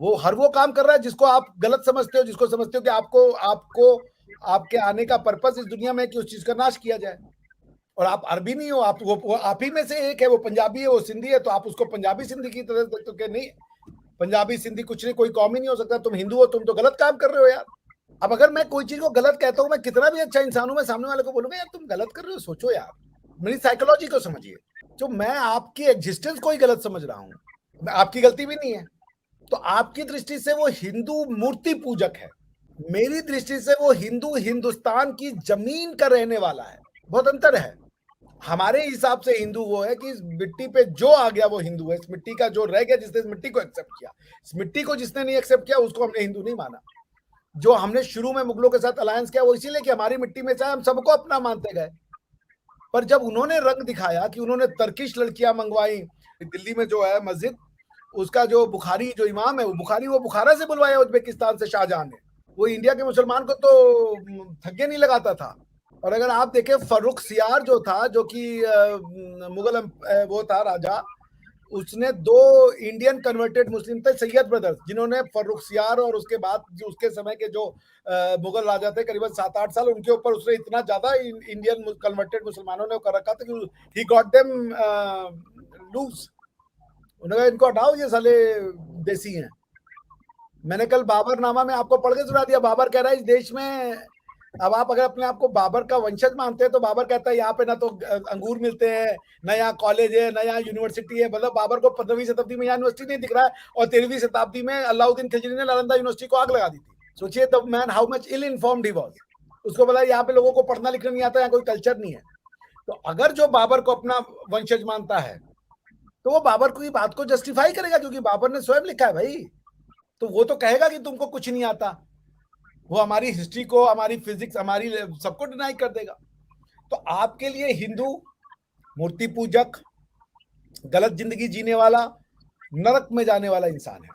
वो हर वो काम कर रहा है जिसको आप गलत समझते हो, जिसको समझते हो कि आपको आपके आने का पर्पस इस दुनिया में कि उस चीज का नाश किया जाए। और आप अरबी नहीं हो, आप वो आप ही में से एक है, वो पंजाबी है, वो सिंधी है, तो आप उसको पंजाबी सिंधी की तरह तो क्या? नहीं, पंजाबी सिंधी कुछ नहीं, कोई कौम ही नहीं हो सकता। तुम हिंदू हो, तुम तो गलत काम कर रहे हो यार। अब अगर मैं कोई चीज को गलत कहता हूं, मैं कितना भी अच्छा इंसान हूं, मैं सामने वाले को बोलूंगा यार तुम गलत कर रहे हो, सोचो यार, मेरी साइकोलॉजी को समझिए। तो मैं आपकी एग्जिस्टेंस को ही गलत समझ रहा हूं, आपकी गलती भी नहीं है। तो आपकी दृष्टि से वो हिंदू मूर्ति पूजक है, मेरी दृष्टि से वो हिंदू हिंदुस्तान की जमीन का रहने वाला है। बहुत अंतर है। हमारे हिसाब से हिंदू वो है कि इस मिट्टी पे जो आ गया वो हिंदू है, इस मिट्टी का जो रह गया, जिसने इस मिट्टी को एक्सेप्ट किया, इस मिट्टी को जिसने नहीं एक्सेप्ट किया उसको हमने हिंदू नहीं माना। जो हमने शुरू में मुगलों के साथ अलायंस किया वो इसीलिए कि हमारी मिट्टी में चाहे हम सबको अपना मानते गए, पर जब उन्होंने रंग दिखाया कि उन्होंने तर्किश लड़कियां मंगवाई, दिल्ली में जो है मस्जिद, उसका जो बुखारी जो इमाम है वो बुखारा से बुलवाया उज्बेकिस्तान से शाहजहां ने, वो इंडिया के मुसलमान को तो थग्गे नहीं लगाता था। और अगर आप देखें फर्रुख सियार जो था, जो कि मुगल वो था राजा, उसने 2 इंडियन कन्वर्टेड मुस्लिम थे, सैयद ब्रदर्स, जिन्होंने फर्रुख सियार और उसके बाद जो उसके समय के जो मुगल राजा थे करीबन 7-8 साल, उनके ऊपर उसने इतना ज्यादा इंडियन कन्वर्टेड मुसलमानों ने कर रखा था कि ही गॉट देम लूज। उन्होंने इनको हटाओ, ये साले देसी हैं। मैंने कल बाबरनामा में आपको पढ़ के सुना दिया, बाबर कह रहा है इस देश में, अब आप अगर अपने आप को बाबर का वंशज मानते हैं तो बाबर कहता है यहाँ पे ना तो अंगूर मिलते हैं, ना यहाँ कॉलेज है, ना यहाँ यूनिवर्सिटी है। मतलब बाबर को 15वीं शताब्दी में यहाँ यूनिवर्सिटी नहीं दिख रहा है, और 13वीं शताब्दी में अलाउद्दीन खिलजी ने नालंदा यूनिवर्सिटी को आग लगा दी थी। सोचिए the man how much ill informed he was. उसको बोला यहाँ पे लोगों को पढ़ना लिखना नहीं आता, यहाँ कोई कल्चर नहीं है। तो अगर जो बाबर को अपना वंशज मानता है तो वो बाबर की बात को जस्टिफाई करेगा, क्योंकि बाबर ने स्वयं लिखा है भाई। तो वो तो कहेगा कि तुमको कुछ नहीं आता, वो हमारी हिस्ट्री को, हमारी फिजिक्स, हमारी सबको डिनाई कर देगा। तो आपके लिए हिंदू मूर्ति पूजक, गलत जिंदगी जीने वाला, नरक में जाने वाला इंसान है।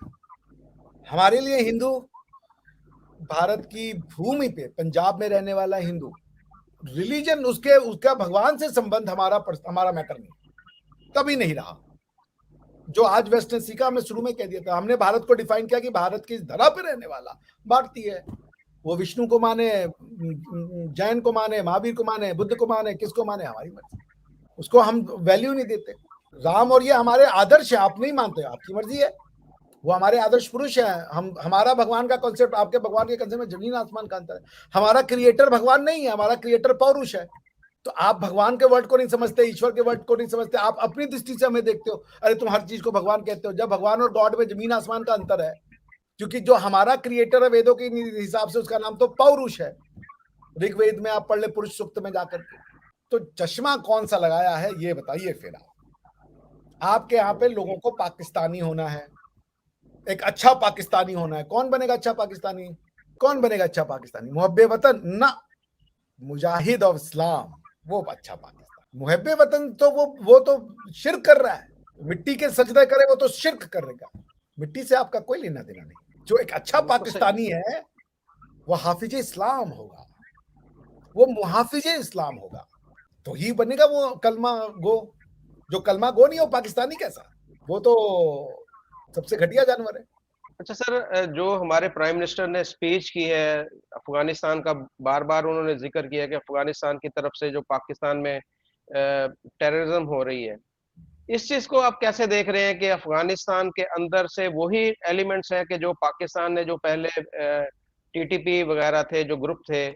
हमारे लिए हिंदू भारत की भूमि पे पंजाब में रहने वाला हिंदू, रिलीजन उसका भगवान से संबंध हमारा मैटर नहीं, कभी नहीं रहा। जो आज वेस्ट ने सीखा, हमने शुरू में कह दिया था, हमने भारत को डिफाइन किया कि भारत की धरा पे रहने वाला भारतीय है। वो विष्णु को माने, जैन को माने, महावीर को माने, बुद्ध को माने, किसको माने, हमारी मर्जी, उसको हम वैल्यू नहीं देते। राम और ये हमारे आदर्श है, आप नहीं मानते, आपकी मर्जी है, वो हमारे आदर्श पुरुष हैं। हमारा भगवान का कॉन्सेप्ट आपके भगवान के कॉन्सेप्ट में जमीन आसमान का अंतर है। हमारा क्रिएटर भगवान नहीं है, हमारा क्रिएटर पौरुष है। तो आप भगवान के वर्ड को नहीं समझते, ईश्वर के वर्ड को नहीं समझते, आप अपनी दृष्टि से हमें देखते हो, अरे तुम हर चीज को भगवान कहते हो, जब भगवान और गॉड में जमीन आसमान का अंतर है। क्योंकि जो हमारा क्रिएटर है वेदों के हिसाब से उसका नाम तो पौरुष है। ऋग्वेद में आप पढ़ ले, पुरुष सूक्त में जाकर के। तो चश्मा कौन सा लगाया है ये बताइए फिर आपके यहाँ पे लोगों को पाकिस्तानी होना है, एक अच्छा पाकिस्तानी होना है। कौन बनेगा अच्छा पाकिस्तानी? कौन बनेगा अच्छा पाकिस्तानी? मुहब्बे वतन ना, मुजाहिद ऑफ इस्लाम, वो अच्छा पाकिस्तान। मुहब्बे वतन तो वो तो शिर्क कर रहा है, मिट्टी के सजदे करे वो तो शिर्क करेगा, मिट्टी से आपका कोई लेना देना नहीं। जो एक अच्छा पाकिस्तानी है वो हाफिज इस्लाम होगा, वो मुहाफिज इस्लाम होगा, तो ही बनेगा वो कलमा गो। जो कलमा गो नहीं हो पाकिस्तानी कैसा, वो तो सबसे घटिया जानवर है। अच्छा सर, जो हमारे प्राइम मिनिस्टर ने स्पीच की है अफगानिस्तान का, बार बार उन्होंने जिक्र किया कि अफगानिस्तान की तरफ से जो पाकिस्तान में टेररिज्म हो रही है, इस चीज को आप कैसे देख रहे हैं कि अफगानिस्तान के अंदर से वही एलिमेंट्स हैं कि जो पाकिस्तान ने जो पहले टीटीपी वगैरह थे, जो ग्रुप थे,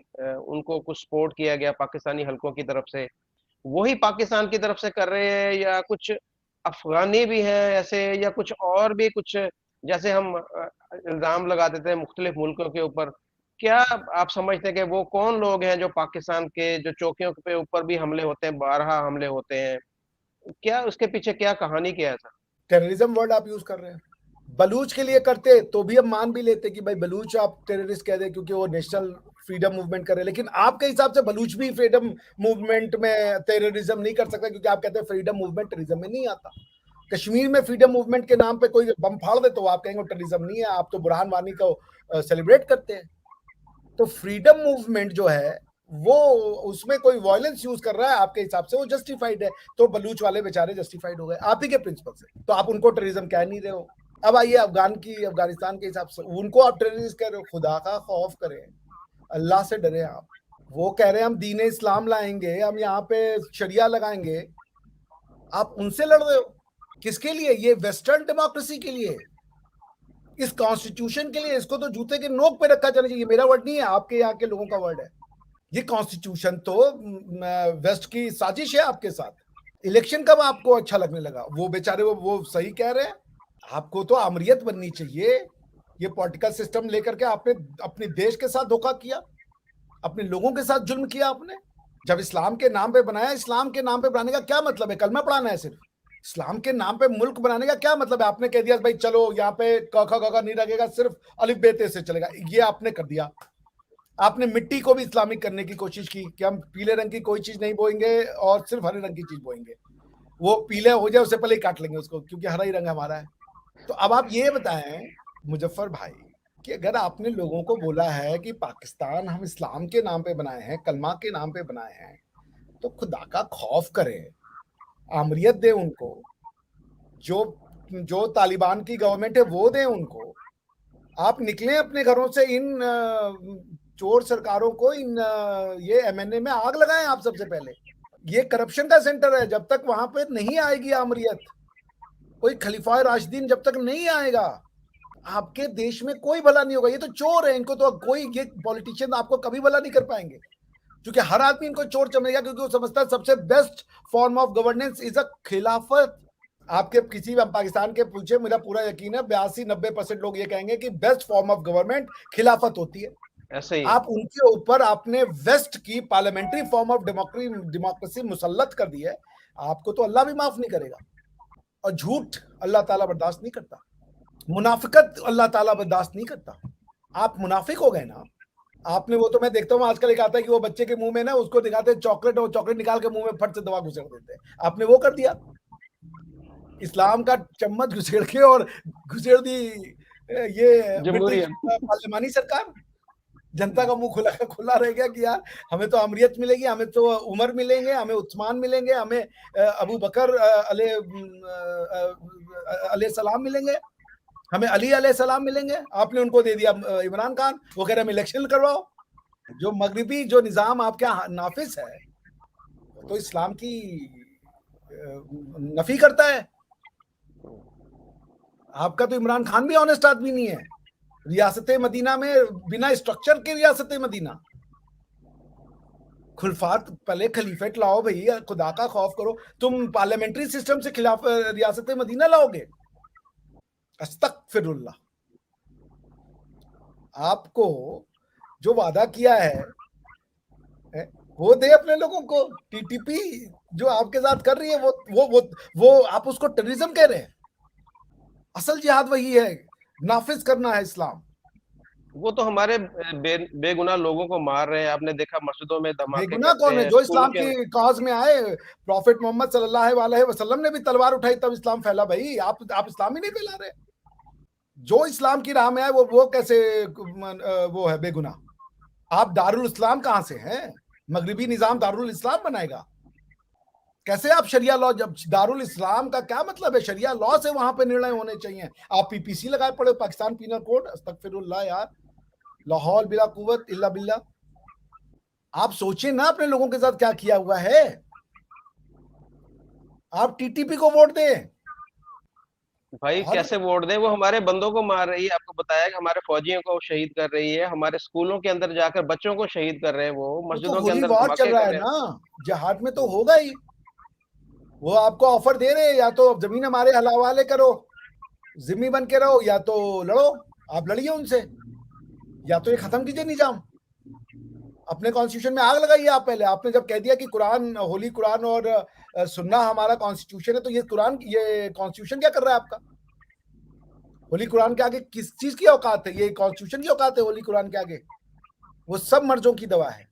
उनको कुछ सपोर्ट किया गया पाकिस्तानी हलकों की तरफ से, वही पाकिस्तान की तरफ से कर रहे हैं, या कुछ अफगानी भी हैं ऐसे, या कुछ और भी कुछ, जैसे हम इल्जाम लगा देते हैं मुख्तलिफ मुल्कों के ऊपर। क्या आप समझते हैं कि वो कौन लोग हैं जो पाकिस्तान के जो चौकियों के ऊपर भी हमले होते हैं, बारहा हमले होते हैं, क्या उसके पीछे क्या कहानी क्या है सर? टेररिज्म वर्ड आप यूज कर रहे हैं, बलूच के लिए करते तो भी हम मान भी लेते कि भाई बलूच आप टेररिस्ट कह दे क्योंकि वो नेशनल फ्रीडम मूवमेंट कर रहे हैं। लेकिन आपके हिसाब से बलूच भी फ्रीडम मूवमेंट में टेररिज्म नहीं कर सकता, क्योंकि आप कहते हैं फ्रीडम मूवमेंट टेररिज्म में नहीं आता। कश्मीर में फ्रीडम मूवमेंट के नाम पे कोई बम फाड़ दे तो आप कहेंगे टेररिज्म नहीं है, आप तो बुरहान वानी को सेलिब्रेट करते हैं। तो फ्रीडम मूवमेंट जो है वो, उसमें कोई वायलेंस यूज कर रहा है आपके हिसाब से वो जस्टिफाइड है, तो बलूच वाले बेचारे जस्टिफाइड हो गए आप ही के प्रिंसिपल से, तो आप उनको टेररिज्म कह नहीं रहे हो। अब आइए अफगानिस्तान के हिसाब से उनको आप टेररिस्ट कह रहे हो। खुदा का खौफ करें, अल्लाह से डरे आप। वो कह रहे हैं हम दीन इस्लाम लाएंगे, हम यहाँ पे शरिया लगाएंगे, आप उनसे लड़ रहे हो। किसके लिए? ये वेस्टर्न डेमोक्रेसी के लिए, इस कॉन्स्टिट्यूशन के लिए। इसको तो जूते के नोक पे रखा जाना चाहिए। मेरा वर्ड नहीं है, आपके यहाँ के लोगों का वर्ड है। ये कॉन्स्टिट्यूशन तो वेस्ट की साजिश है आपके साथ। इलेक्शन कब आपको अच्छा लगने लगा? वो बेचारे वो सही कह रहे हैं, आपको तो आमरीयत बननी चाहिए। ये पॉलिटिकल सिस्टम लेकर के आपने अपने देश के साथ धोखा किया, अपने लोगों के साथ जुल्म किया आपने। जब इस्लाम के नाम पे बनाया, इस्लाम के नाम पे बनाने का क्या मतलब है? कलमा पढ़ाना है सिर्फ? इस्लाम के नाम पे मुल्क बनाने का क्या मतलब है? आपने कह दिया भाई चलो यहाँ पे क ख ग घ नहीं लगेगा, सिर्फ अलिफ बे ते से चलेगा, ये आपने कर दिया। आपने मिट्टी को भी इस्लामिक करने की कोशिश की कि हम पीले रंग की कोई चीज नहीं बोएंगे और सिर्फ हरे रंग की चीज बोएंगे। वो पीले हो जाए उससे पहले ही काट लेंगे उसको, क्योंकि हरा ही रंग हमारा है। तो अब आप ये बताएं मुजफ्फर भाई कि अगर आपने लोगों को बोला है कि पाकिस्तान हम इस्लाम के नाम पे बनाए हैं, कलमा के नाम पे बनाए हैं, तो खुदा का खौफ करें, आमरीत दे उनको, जो जो तालिबान की गवर्नमेंट है वो दे उनको। आप निकले अपने घरों से, इन चोर सरकारों को, इन ये एमएनए में आग लगाएं आप सबसे पहले। ये करप्शन का सेंटर है, जब तक वहां पे नहीं आएगी आमरीत, कोई खलीफा राशिदीन जब तक नहीं आएगा, आपके देश में कोई भला नहीं होगा। ये तो चोर है, इनको तो कोई, ये पॉलिटिशियन आपको कभी भला नहीं कर पाएंगे, क्योंकि हर आदमी इनको चोर समझेगा, क्योंकि वो समझता है सबसे best form of governance is a खिलाफत। आपके किसी भी पाकिस्तान के पूछे, मेरा पूरा यकीन है 82-90% लोग ये कहेंगे कि बेस्ट फॉर्म ऑफ गवर्नमेंट खिलाफत होती है। ऐसे ही आप उनके ऊपर आपने वेस्ट की पार्लियामेंट्री फॉर्म ऑफ डेमोक्रेसी मुसल्लत कर दी है, आपको तो अल्लाह भी माफ नहीं करेगा। और झूठ अल्लाह ताला बर्दाश्त नहीं करता, मुनाफिकत अल्लाह ताला बर्दाश्त नहीं करता। आप मुनाफिक हो गए ना। आपने, वो तो मैं देखता हूँ आजकल एक आता है कि वो बच्चे के मुंह में ना उसको दिखाते हैं चॉकलेट, और चॉकलेट निकाल के मुंह में फट से दवा घुसेड़ देते हैं। आपने वो कर दिया, इस्लाम का चम्मच घुसेड़ के और घुसेड़ दी ये ब्रिटिश पार्लियामानी सरकार। जनता का मुंह खुला खुला रह गया कि यार हमें तो अमरीत मिलेगी, हमें तो उमर मिलेंगे, हमें उस्मान मिलेंगे, हमें अबू बकर अलैहि सलाम मिलेंगे, हमें अली अलैहि सलाम मिलेंगे। आपने उनको दे दिया इमरान खान, वो कह रहे हम इलेक्शन करवाओ। जो मगरिबी जो निजाम आपके नाफिस है, तो इस्लाम की नफी करता है। आपका तो इमरान खान भी ऑनेस्ट आदमी नहीं है। रियासत मदीना में बिना स्ट्रक्चर के रियासत मदीना, खुलफात पहले खलीफेट लाओ भाई, खुदा का खौफ करो। तुम पार्लियामेंट्री सिस्टम से खिलाफ रियासत मदीना लाओगे? अस्तगफिरुल्लाह। आपको जो वादा किया है वो दे अपने लोगों को। टीटीपी जो आपके साथ कर रही है वो आप उसको टेररिज्म कह रहे हैं। असल जिहाद वही है, नाफिज करना है इस्लाम। वो तो हमारे बेगुनाह लोगों को मार रहे हैं। आपने देखा मस्जिदों में धमाके बेगुनाह करते कौन है? हैं, जो स्कूलों इस्लाम के की कॉज में आए, प्रॉफिट मोहम्मद सल्लल्लाहु अलैहि वसल्लम ने भी तलवार उठाई तब इस्लाम फैला। भाई आप इस्लाम ही नहीं फैला रहे। जो इस्लाम की राह में आए वो कैसे वो है बेगुनाह? आप दारुल इस्लाम कहां से हैं? मगरिबी निजाम दारुल इस्लाम बनाएगा कैसे? आप शरिया लॉ, जब दारुल इस्लाम का क्या मतलब है? शरिया लॉ से वहां पे निर्णय होने चाहिए। आप पीपीसी लगाए पड़े, पाकिस्तान पीनल कोड। अस्तगफिरुल्लाह यार, लाहौल बिला कुव्वत इल्ला बिल्लाह। आप सोचिए ना अपने लोगों के साथ क्या किया हुआ है। आप टीटीपी को वोट दें भाई, और कैसे वोट दें? वो हमारे बंदों को मार रही है। आपको बताया कि हमारे फौजियों को शहीद कर रही है, हमारे स्कूलों के अंदर जाकर बच्चों को शहीद कर रहे हैं, वो वो तो मस्जिदों के होली अंदर वॉर चल धमाके रहा कर है रहे हैं। ना, जिहाद में तो होगा ही। वो आपको ऑफर दे रहे हैं, या तो जमीन हमारे हवाले करो, जिम्मी बन के रहो, या तो लड़ो। आप लड़िए उनसे, या तो ये खत्म कीजिए निजाम। अपने कॉन्स्टिट्यूशन में आग लगाइए आप पहले। आपने जब कह दिया कि कुरान, होली कुरान और सुन्ना हमारा कॉन्स्टिट्यूशन है, तो ये कॉन्स्टिट्यूशन क्या कर रहा है आपका? होली कुरान के आगे किस चीज की औकात है? ये कॉन्स्टिट्यूशन की औकात है होली कुरान के आगे? वो सब मर्जों की दवा है।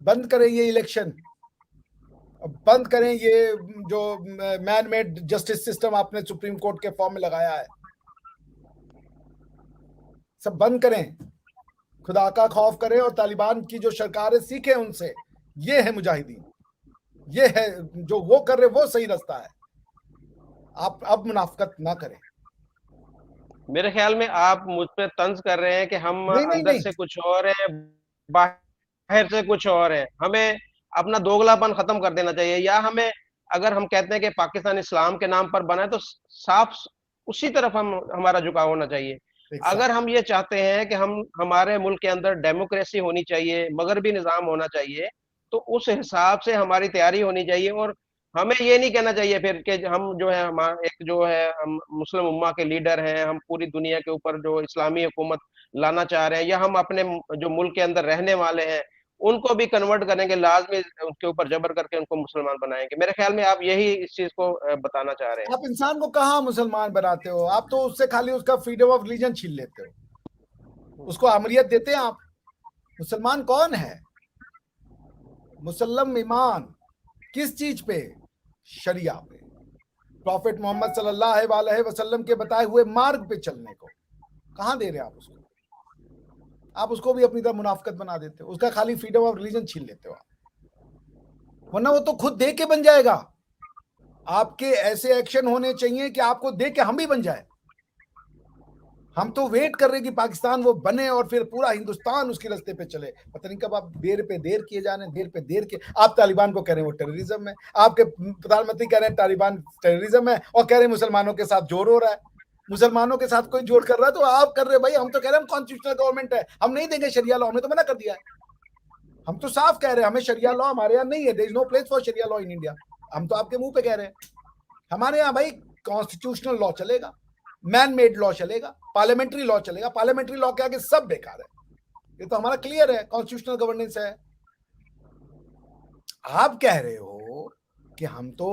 बंद करें ये इलेक्शन, बंद करें ये जो मैन मेड जस्टिस सिस्टम आपने सुप्रीम कोर्ट के फॉर्म में लगाया है, सब बंद करें। खुदा का खौफ करें और तालिबान की जो सरकार है सीखे उनसे। ये है मुजाहिदीन, ये है जो वो कर रहे, वो सही रास्ता है। आप अब मुनाफकत ना करें। मेरे ख्याल में आप मुझ पे तंज कर रहे हैं कि हम नहीं नहीं अंदर नहीं, से कुछ और हैं, बाहर से कुछ और है। हमें अपना दोगलापन खत्म कर देना चाहिए। या हमें, अगर हम कहते हैं कि पाकिस्तान इस्लाम के नाम पर बना है, तो साफ उसी तरफ हमारा झुकाव होना चाहिए। अगर एग्जैक्ट। हम ये चाहते हैं कि हम हमारे मुल्क के अंदर डेमोक्रेसी होनी चाहिए, मगरबी निजाम होना चाहिए, तो उस हिसाब से हमारी तैयारी होनी चाहिए। और हमें ये नहीं कहना चाहिए फिर कि हम जो है, हम एक जो है, हम मुस्लिम उम्मा के लीडर हैं, हम पूरी दुनिया के ऊपर जो इस्लामी हुकूमत लाना चाह रहे हैं, या हम अपने जो मुल्क के अंदर रहने वाले हैं उनको भी कन्वर्ट करेंगे, लाजमी उनके ऊपर जबर करके उनको मुसलमान बनाएंगे। मेरे ख्याल में आप यही इस चीज को बताना चाह रहे हैं। आप इंसान को कहाँ मुसलमान बनाते हो? आप तो उससे खाली उसका फ्रीडम ऑफ रिलीजन छीन लेते हो, उसको अमरियत देते हैं आप। मुसलमान कौन है? मुसल्लम ईमान किस चीज पे? शरिया पे, प्रॉफिट मोहम्मद सल्लल्लाहु अलैहि वसल्लम के बताए हुए मार्ग पे चलने को। कहां दे रहे हैं आप उसको? आप उसको भी अपनी तरह मुनाफिकत बना देते हो, उसका खाली फ्रीडम ऑफ रिलीजन छीन लेते हो आप, वरना वो तो खुद दे के बन जाएगा। आपके ऐसे एक्शन होने चाहिए कि आपको देख के हम भी बन जाए। हम तो वेट कर रहे हैं कि पाकिस्तान वो बने और फिर पूरा हिंदुस्तान उसके रास्ते पे चले। पता नहीं कब आप देर पे देर किए जा रहे हैं, देर पे देर के। आप तालिबान को कह रहे हैं वो टेररिज्म है, आपके प्रधानमंत्री कह रहे हैं तालिबान टेररिज्म है, और कह रहे हैं मुसलमानों के साथ जोर हो रहा है। मुसलमानों के साथ कोई जोड़ कर रहा है तो आप कर रहे भाई। हम तो कह रहे हैं हम कॉन्स्टिट्यूशनल गवर्नमेंट है, हम नहीं देंगे शरिया लॉ, हमने तो मना कर दिया है। हम तो साफ कह रहे हैं हमें शरिया लॉ हमारे यहाँ नहीं है, there is no place for sharia law in India. हम तो आपके मुंह पे कह रहे हैं हमारे यहाँ भाई कॉन्स्टिट्यूशनल लॉ चलेगा, मैन मेड लॉ चलेगा, पार्लियामेंट्री लॉ चलेगा। पार्लियामेंट्री लॉ के आगे सब बेकार है, ये तो हमारा क्लियर है, कॉन्स्टिट्यूशनल गवर्नेंस है। आप कह रहे हो कि हम तो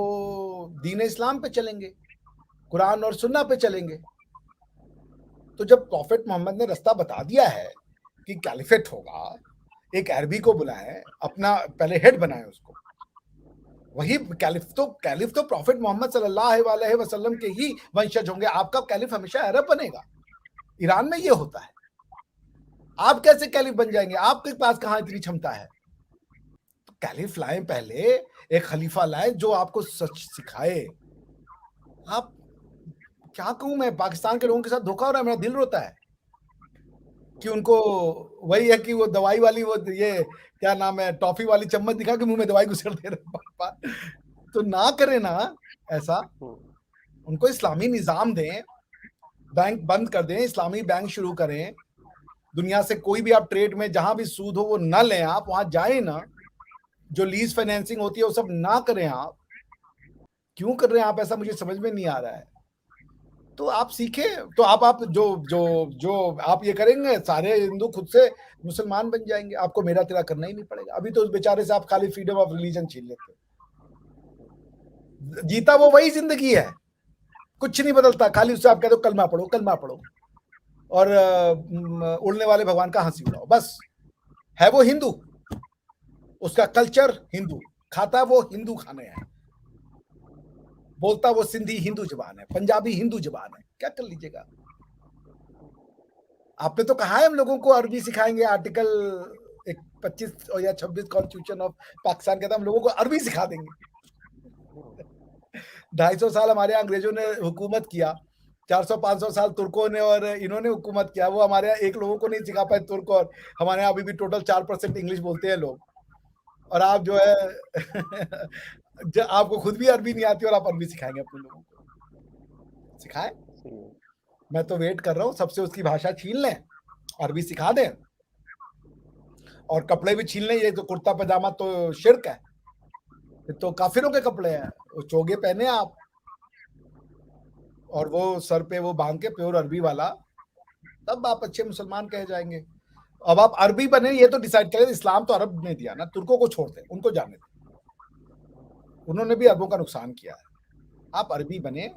दीन इस्लाम पे चलेंगे, कुरान और सुन्ना पे चलेंगे। तो जब प्रॉफिट मोहम्मद ने रास्ता बता दिया है कि कैलिफेट होगा, एक अरबी को बुलाएं, अपना पहले हेड बनाए उसको, वही कैलिफ तो प्रॉफिट मोहम्मद सल्लल्लाहु अलैहि वसल्लम के ही वंशज होंगे। आपका कैलिफ हमेशा अरब बनेगा, ईरान में ये होता है। आप कैसे कैलिफ बन जाएंगे? आपके पास कहां इतनी क्षमता है? तो कैलिफ लाएं, पहले एक खलीफा लाएं जो आपको सच सिखाए। आप क्या कहूं मैं, पाकिस्तान के लोगों के साथ धोखा हो रहा है, मेरा दिल रोता है कि उनको वही है कि वो दवाई वाली, वो ये क्या नाम है, टॉफी वाली चम्मच दिखा के मुंह में दवाई घुसेड़ दे रहे पापा। तो ना करें ना ऐसा, उनको इस्लामी निजाम दें, बैंक बंद कर दें, इस्लामी बैंक शुरू करें, दुनिया से कोई भी आप ट्रेड में जहां भी सूद हो वो ना लें, आप वहां जाएं ना, जो लीज फाइनेंसिंग होती है वो सब ना करें। आप क्यों कर रहे हैं आप ऐसा, मुझे समझ में नहीं आ रहा है। तो आप सीखे, तो आप जो जो जो आप ये करेंगे, सारे हिंदू खुद से मुसलमान बन जाएंगे, आपको मेरा तेरा करना ही नहीं पड़ेगा। अभी तो उस बेचारे से आप खाली फ्रीडम ऑफ रिलीजन छीन लेते, जीता वो वही जिंदगी है, कुछ नहीं बदलता। खाली उससे आप कह दो कलमा पढ़ो, कलमा पढ़ो, और उड़ने वाले भगवान का हंसी उड़ाओ, बस। है वो हिंदू, उसका कल्चर हिंदू, खाता वो हिंदू खाने हैं, बोलता वो सिंधी हिंदू जबान है, पंजाबी हिंदू जबान है, क्या कर लीजिएगा। आपने तो कहा है हम लोगों को अरबी सिखाएंगे, आर्टिकल 25 या 26 कॉन्स्टिट्यूशन ऑफ पाकिस्तान कहता है हम लोगों को अरबी सिखा देंगे। 250 साल हमारे यहाँ अंग्रेजों ने हुकूमत किया, 400-500 साल तुर्कों ने और इन्होंने हुकूमत किया, वो हमारे यहाँ एक लोगों को नहीं सिखा पाए तुर्क, और हमारे यहाँ अभी भी टोटल 4% इंग्लिश बोलते हैं लोग। और आप जो है आपको खुद भी अरबी नहीं आती और आप अरबी सिखाएंगे अपने लोगों को? सिखाए, मैं तो वेट कर रहा हूँ सबसे उसकी भाषा छीन लें, अरबी सिखा दें, और कपड़े भी छीन लें। ये तो कुर्ता पजामा तो शिर्क है, तो काफिरों के कपड़े हैं, वो चोगे पहने आप, और वो सर पे वो बांध के प्योर अरबी वाला, तब आप अच्छे मुसलमान कहे जाएंगे। अब आप अरबी बने ये तो डिसाइड करें, इस्लाम तो अरब ने दिया ना, तुर्कों को छोड़ते, उनको जाने दें, उन्होंने भी अरबों का नुकसान किया है। आप अरबी बने,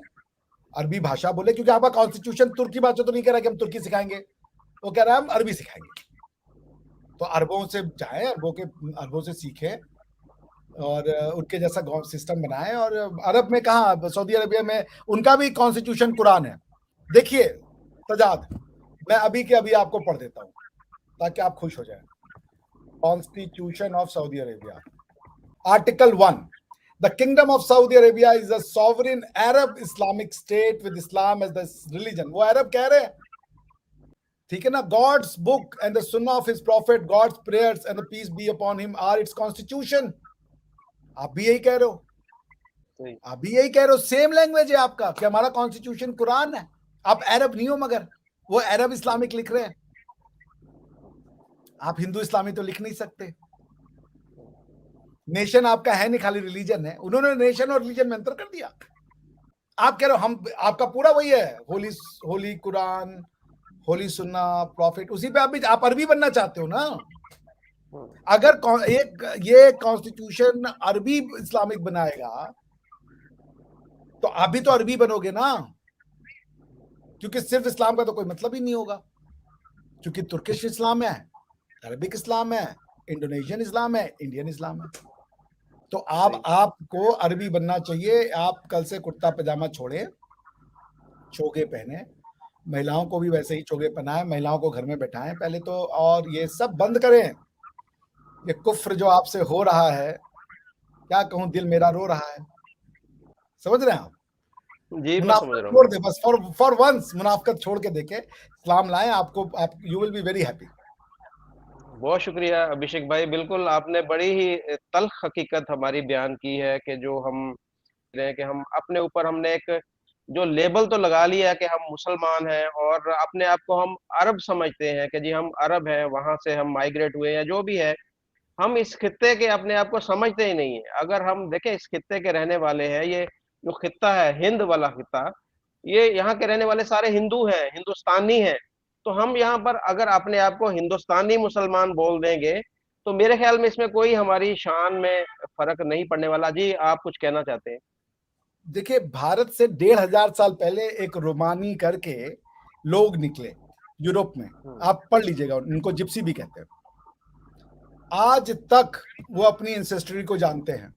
अरबी भाषा बोले, क्योंकि आपका कॉन्स्टिट्यूशन तुर्की भाषा तो नहीं कह रहा कि हम तुर्की सिखाएंगे, वो कह रहा है हम अरबी सिखाएंगे। तो अरबों से जाएं, अरबों से सीखें, और उनके जैसा सिस्टम बनाएं। और अरब में कहा, सऊदी अरबिया में उनका भी कॉन्स्टिट्यूशन कुरान है। देखिए सजाद, मैं अभी के अभी आपको पढ़ देता हूं ताकि आप खुश हो जाएं। Constitution of Saudi Arabia, article 1, The Kingdom of Saudi Arabia is a sovereign Arab Islamic state with Islam as the religion. वो अरब कह रहे हैं, ठीक है ना। God's book and the Sunnah of His Prophet, God's prayers and the peace be upon him are its constitution. आप भी यही कह रहे हो, आप भी यही कह रहे हो, सेम लैंग्वेज है आपका कि हमारा कॉन्स्टिट्यूशन कुरान है। आप अरब नहीं हो, मगर वो अरब इस्लामिक लिख रहे हैं, आप हिंदू इस्लामी तो लिख नहीं सकते। नेशन आपका है नहीं, खाली रिलीजन है। उन्होंने नेशन और रिलीजन में अंतर कर दिया। आप कह रहे हो हम, आपका पूरा वही है, होली कुरान, होली सुन्ना, प्रॉफिट, उसी पे आप अरबी बनना चाहते हो ना। अगर एक ये कॉन्स्टिट्यूशन अरबी इस्लामिक बनाएगा तो आप भी तो अरबी बनोगे ना, क्योंकि सिर्फ इस्लाम का तो कोई मतलब ही नहीं होगा, क्योंकि तुर्किश इस्लाम है, अरबिक इस्लाम है, इंडोनेशियन इस्लाम है, इंडियन इस्लाम है। तो आपको अरबी बनना चाहिए। आप कल से कुर्ता पजामा छोड़े, चोगे पहने, महिलाओं को भी वैसे ही चोगे पहनाएं, महिलाओं को घर में बैठाएं पहले तो, और ये सब बंद करें। ये कुफ्र जो आपसे हो रहा है, क्या कहूं, दिल मेरा रो रहा है। समझ रहे हैं आप? जी मैं समझ मुनाफकत रहा छोड़ हूँ। दे बस, फॉर वंस मुनाफकत छोड़ के देखे, इस्लाम लाएं, आप you will be very happy. बहुत शुक्रिया अभिषेक भाई, बिल्कुल आपने बड़ी ही तल्ख हकीकत हमारी बयान की है कि जो हम रहे हैं कि हम अपने ऊपर हमने एक जो लेबल तो लगा लिया है कि हम मुसलमान हैं, और अपने आप को हम अरब समझते हैं कि जी हम अरब हैं, वहां से हम माइग्रेट हुए हैं, जो भी है। हम इस खित्ते के अपने आप को समझते ही नहीं है। अगर हम देखें इस खित्ते के रहने वाले हैं, ये जो खित्ता है हिंद वाला खित्ता, ये यहाँ के रहने वाले सारे हिंदू हैं, हिंदुस्तानी हैं। तो हम यहाँ पर अगर अपने आप को हिंदुस्तानी मुसलमान बोल देंगे, तो मेरे ख्याल में इसमें कोई हमारी शान में फर्क नहीं पड़ने वाला। जी आप कुछ कहना चाहते हैं? देखिए, भारत से 1500 साल पहले एक रोमानी करके लोग निकले यूरोप में, आप पढ़ लीजिएगा, उनको जिप्सी भी कहते हैं। आज तक वो अपनी एंसेस्ट्री को जानते हैं,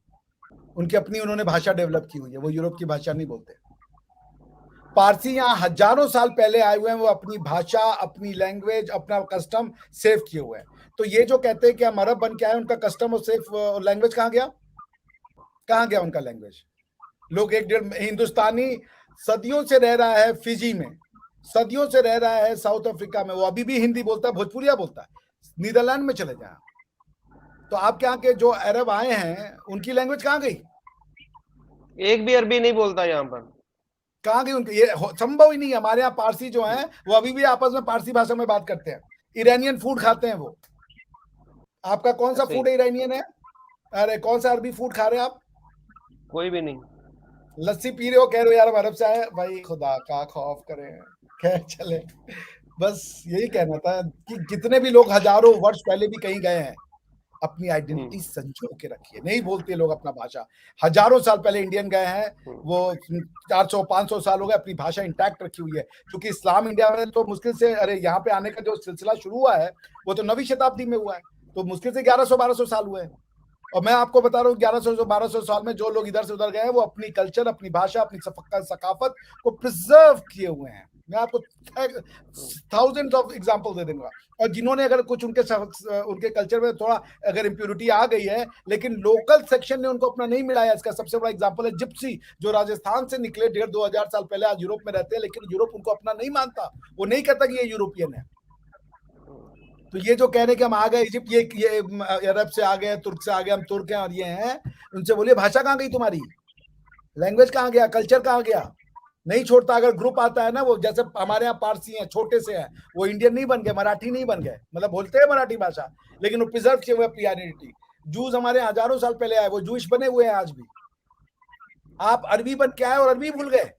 उनकी अपनी उन्होंने भाषा डेवलप की हुई है, वो यूरोप की भाषा नहीं बोलते। पारसी यहाँ हजारों साल पहले आए हुए हैं, वो अपनी भाषा, अपनी लैंग्वेज, अपना कस्टम सेव किए हुए हैं। तो ये जो कहते हैं कि हम अरब बन के आए, उनका कस्टम और सेफ लैंग्वेज कहाँ गया? कहाँ गया उनका लैंग्वेज? लोग एक डेढ़ हिंदुस्तानी सदियों से रह रहा है फिजी में, सदियों से रह रहा है साउथ अफ्रीका में, वो अभी भी हिंदी बोलता है, भोजपुरिया बोलता है। नीदरलैंड में चले जाए, तो आपके यहाँ के जो अरब आए हैं, उनकी लैंग्वेज कहाँ गई? एक भी अरबी नहीं बोलता यहाँ पर। कहाँ गई उनकी? ये संभव ही नहीं है। हमारे यहाँ पारसी जो हैं, वो अभी भी आपस में पारसी भाषा में बात करते हैं। ईरानियन फूड खाते हैं वो। आपका कौन सा ऐसे ही फूड ईरानियन है? अरे कौन सा अरबी फूड खा रहे हैं आप? कोई भी नहीं। लस्सी पी रहे हो, कह रहे हो यार हम अरब से आए। भाई खुदा का खौफ करें, खैर चले। बस यही कहना था कि कितने भी लोग हजारों वर्ष पहले भी कहीं गए हैं, अपनी आइडेंटिटी संजो के रखिए। नहीं बोलते लोग अपना भाषा। हजारों साल पहले इंडियन गए हैं, वो 400-500 साल हो गए, अपनी भाषा इंटैक्ट रखी हुई है। क्योंकि इस्लाम इंडिया में तो मुश्किल से, अरे यहाँ पे आने का जो सिलसिला शुरू हुआ है वो तो 9वीं शताब्दी में हुआ है, तो मुश्किल से 1100-1200 साल हुए हैं। और मैं आपको बता रहा हूँ 1100-1200 साल में जो लोग इधर से उधर गए हैं, वो अपनी कल्चर, अपनी भाषा, अपनी सकाफत को प्रिजर्व किए हुए हैं। मैं आपको थाउजेंड्स ऑफ एग्जांपल दे दूंगा। और जिन्होंने अगर कुछ उनके कल्चर में थोड़ा अगर इंप्योरिटी आ गई है, लेकिन लोकल सेक्शन ने उनको अपना नहीं मिलाया, इसका सबसे बड़ा एग्जांपल है जिप्सी, जो राजस्थान से निकले 1500-2000 साल पहले, आज यूरोप में रहते हैं, लेकिन यूरोप उनको अपना नहीं मानता। वो नहीं कहता कि ये यूरोपियन है। तो ये जो कह रहे हैं कि हम आ गए इजिप्ट, ये अरब से आ गए, तुर्क से आ गए, हम तुर्क हैं और ये हैं, उनसे बोलिए भाषा कहाँ गई तुम्हारी? लैंग्वेज कहाँ गया? कल्चर कहाँ गया? नहीं छोड़ता। अगर ग्रुप आता है ना, वो जैसे हमारे यहाँ पारसी हैं, छोटे से हैं, वो इंडियन नहीं बन गए, मराठी नहीं बन गए, मतलब बोलते हैं मराठी भाषा, लेकिन वो प्रिजर्व किए हुए अपनी आइडेंटिटी। जूस हमारे हजारों साल पहले आए, वो जूश बने हुए हैं आज भी। आप अरबी बन के आए और अरबी भूल गए,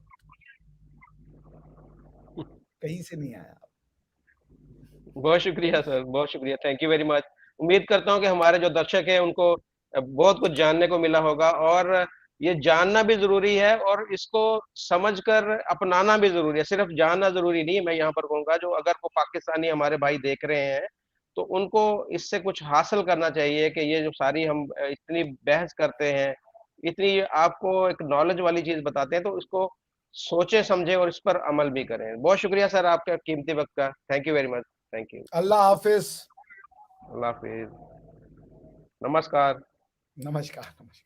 कहीं से नहीं आया। बहुत शुक्रिया सर, बहुत शुक्रिया, थैंक यू वेरी मच। उम्मीद करता हूँ कि हमारे जो दर्शक हैं उनको बहुत कुछ जानने को मिला होगा, और ये जानना भी जरूरी है और इसको समझकर अपनाना भी जरूरी है। सिर्फ जानना जरूरी नहीं है, मैं यहाँ पर कहूँगा जो अगर वो पाकिस्तानी हमारे भाई देख रहे हैं, तो उनको इससे कुछ हासिल करना चाहिए कि ये जो सारी हम इतनी बहस करते हैं, इतनी आपको एक नॉलेज वाली चीज बताते हैं, तो इसको सोचे समझे और इस पर अमल भी करें। बहुत शुक्रिया सर आपका कीमती वक्त का, thank you very much. Thank you. अल्लाह हाफिज। अल्लाह हाफिज। नमस्कार। नमस्कार। नमस्कार।